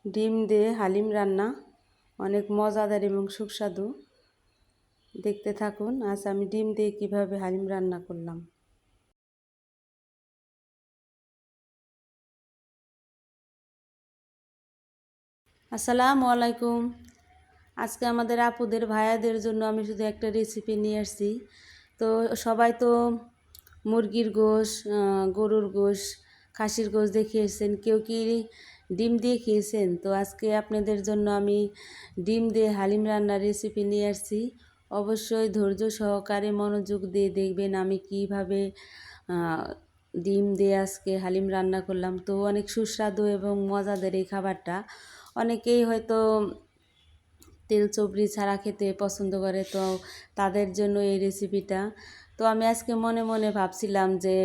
ডিম দিয়ে হালিম রান্না অনেক মজাদার এবং সুস্বাদু। দেখতে থাকুন আজ আমি ডিম দিয়ে কিভাবে হালিম রান্না করলাম। আসসালামু আলাইকুম। আজকে আমাদের আপুদের ভাইয়াদের জন্য আমি শুধু একটা রেসিপি নিয়ে আসছি। তো সবাই তো মুরগির গোশ, গরুর গোশ, খাসির গোশ দিয়ে খেয়েছেন, কেউ কি ডিম দিয়ে খেয়েছেন? তো আজকে আপনাদের জন্য আমি ডিম দিয়ে হালিম রান্নার রেসিপি নিয়ে আসছি। অবশ্যই ধৈর্য সহকারে মনোযোগ দিয়ে দেখবেন আমি কিভাবে ডিম দিয়ে আজকে হালিম রান্না করলাম। তো অনেক সুস্বাদু এবং মজাদার এই খাবারটা। অনেকেই হয়তো তেল চবড়ি ছাড়া খেতে পছন্দ করে, তো তাদের জন্য এই রেসিপিটা। তো আমি আজকে মনে মনে ভাবছিলাম যে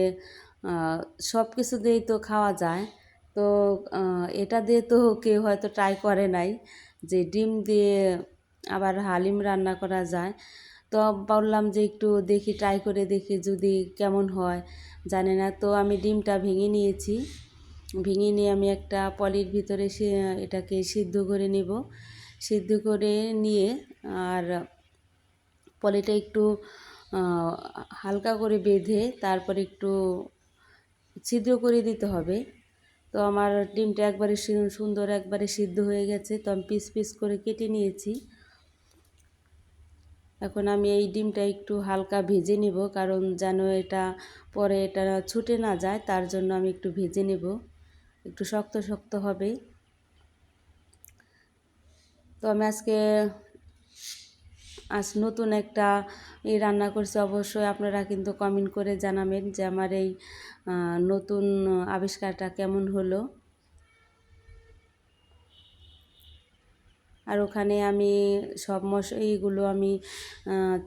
সব কিছু দিয়েই তো খাওয়া যায়, তো এটা দিয়ে তো কেউ হয়তো ট্রাই করে নাই যে ডিম দিয়ে আবার হালিম রান্না করা যায়। তো বললাম যে একটু দেখি, ট্রাই করে দেখি যদি কেমন হয় জানি না। তো আমি ডিমটা ভেঙে নিয়েছি, ভেঙে নিয়ে আমি একটা পলির ভিতরে এটাকে সিদ্ধ করে নেব। সিদ্ধ করে নিয়ে আর পলিটা একটু হালকা করে বেঁধে তারপর একটু ছিদ্র করে দিতে হবে। তো আমার ডিমটা একবারে সুন্দর একবারে সিদ্ধ হয়ে গেছে, তো আমি পিস পিস করে কেটে নিয়েছি। এখন আমি এই ডিমটা একটু হালকা ভেজে নেব, কারণ যেন এটা পরে এটা ছুটে না যায়, তার জন্য আমি একটু ভেজে নেব, একটু শক্ত শক্ত হবে। তো আমি আজ নতুন একটা রান্না করছি। অবশ্যই আপনারা কিন্তু কমেন্ট করে জানাবেন যে আমার এই নতুন আবিষ্কারটা কেমন হলো। আর ওখানে আমি সব এইগুলো আমি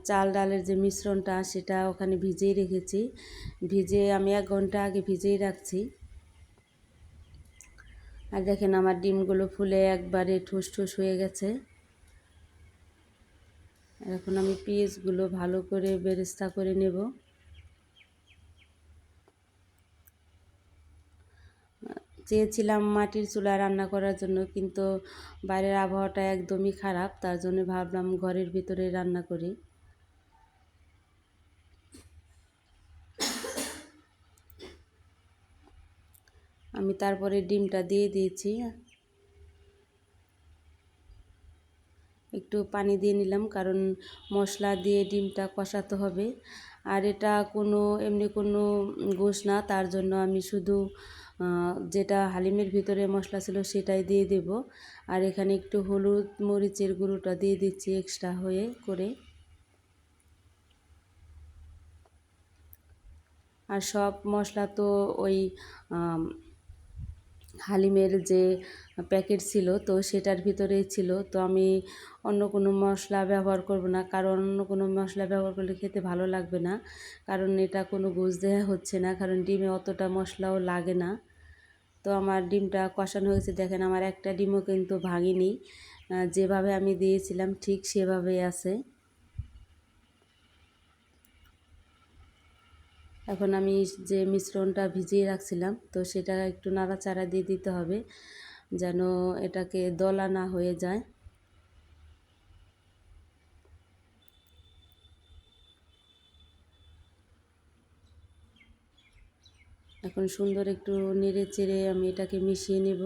চাল ডালের যে মিশ্রণটা সেটা ওখানে ভিজিয়ে রেখেছি। আমি 1 ঘন্টা আগে ভিজিয়ে রাখছি। আর দেখেন আমার ডিমগুলো ফুলে একবারে ঠুস ঠুস হয়ে গেছে। এখন আমি পিসগুলো ভালো করে বেরেস্তা করে নেব। চেয়েছিলাম মাটির চুলায় রান্না করার জন্য, কিন্তু বাইরের আবহাওয়াটা একদমই খারাপ, তার জন্য ভাবলাম ঘরের ভিতরে রান্না করি। আমি তারপরে ডিমটা দিয়ে দিয়েছি, একটু পানি দিয়ে নিলাম, কারণ মশলা দিয়ে ডিমটা কষাতে হবে। আর এটা এমনি কোনো গোশ না, তার জন্য আমি শুধু যেটা হালিমের ভিতরে মশলা ছিল সেটাই দিয়ে দেব। আর এখানে একটু হলুদ মরিচের গুঁড়োটা দিয়ে দিচ্ছি এক্সট্রা হয়ে করে। আর সব মশলা তো ওই হালিমের যে প্যাকেট ছিল তো সেটার ভিতরেই ছিল। তো আমি অন্য কোনো মশলা ব্যবহার করব না, কারণ অন্য কোনো মশলা ব্যবহার করলে খেতে ভালো লাগবে না, কারণ এটা কোনো গোশ দেওয়া হচ্ছে না, কারণ ডিমে অতটা মশলাও লাগে না। তো আমার ডিমটা কষানো হয়েছে, দেখেন আমার একটা ডিমও কিন্তু ভাঙিনি, যেভাবে আমি দিয়েছিলাম ঠিক সেভাবেই আছে। এখন আমি যে মিশ্রণটা ভিজিয়ে রাখছিলাম তো সেটা একটু নাড়াচাড়া দিয়ে দিতে হবে, যেন এটাকে দলা না হয়ে যায়। এখন সুন্দর একটু নেড়ে চেড়ে আমি এটাকে মিশিয়ে নেব।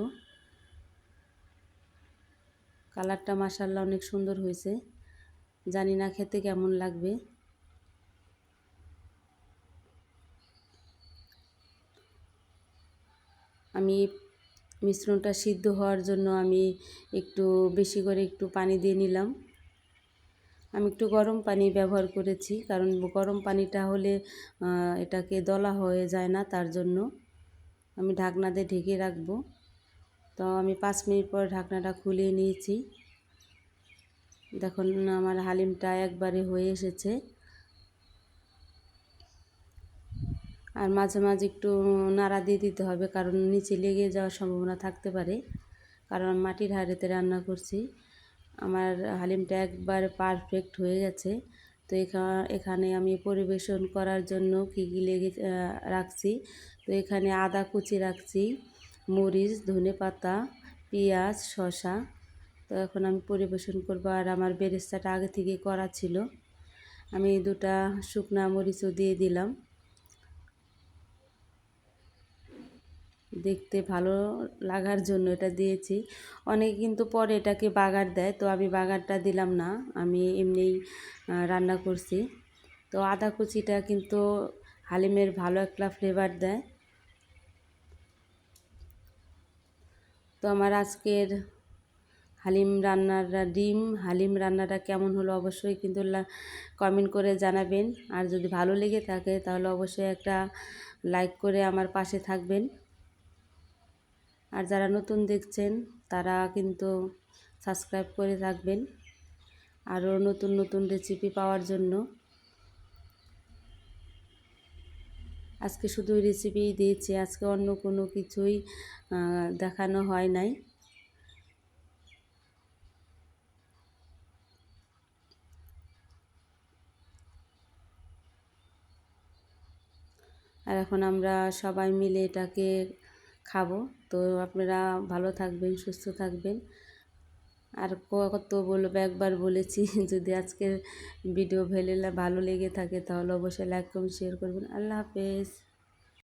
কালারটা মাশাআল্লাহ অনেক সুন্দর হয়েছে, জানি না খেতে কেমন লাগবে। আমি মিশ্রণটা সিদ্ধ হওয়ার জন্য আমি একটু বেশি করে একটু পানি দিয়ে নিলাম। আমি একটু গরম পানি ব্যবহার করেছি, কারণ গরম পানিটা হলে এটাকে দলা হয়ে যায় না, তার জন্য আমি ঢাকনা দিয়ে ঢেকে রাখবো। তো আমি 5 মিনিট পর ঢাকনাটা খুলে নিয়েছি। দেখুন আমার হালিমটা একবারে হয়ে এসেছে। আর মাঝে মাঝে একটু নাড়া দিয়ে দিতে হবে, কারণ নিচে লেগে যাওয়ার সম্ভাবনা থাকতে পারে, কারণ মাটির হাঁড়িতে রান্না করছি। আমার হালিমটা একবার পারফেক্ট হয়ে গেছে। তো এখানে আমি পরিবেশন করার জন্য কী কী রাখছি। তো এখানে আদা কুচি রাখছি, মরিচ, ধনেপাতা, পেঁয়াজ, শসা। তো এখন আমি পরিবেশন করব। আর আমার বেরেস্তাটা আগে থেকে করা ছিল, আমি 2টা শুকনা মরিচও দিয়ে দিলাম, দেখতে ভালো লাগার জন্য এটা দিয়েছি। অনেকে কিন্তু পরে এটাকে বাগার দেয়, তো আমি বাগারটা দিলাম না, আমি এমনিই রান্না করছি। তো আদা কুচিটা কিন্তু হালিমের ভালো একটা ফ্লেভার দেয়। তো আমার আজকের হালিম রান্নাটা কেমন হলো অবশ্যই কিন্তু কমেন্ট করে জানাবেন। আর যদি ভালো লেগে থাকে তাহলে অবশ্যই একটা লাইক করে আমার পাশে থাকবেন। আর যারা নতুন দেখছেন তারা কিন্তু সাবস্ক্রাইব করে রাখবেন আরও নতুন নতুন রেসিপি পাওয়ার জন্য। আজকে শুধু রেসিপিই দিয়েছি, আজকে অন্য কোনো কিছুই দেখানো হয় নাই। আর এখন আমরা সবাই মিলে এটাকে খাবো। তো আপনারা ভালো থাকবেন, সুস্থ থাকবেন। আর কত বলবো, একবার বলেছি যদি আজকের ভিডিও ভালো লেগে থাকে তাহলে অবশ্যই লাইক কমেন্ট শেয়ার করবেন। আল্লাহ হাফেজ।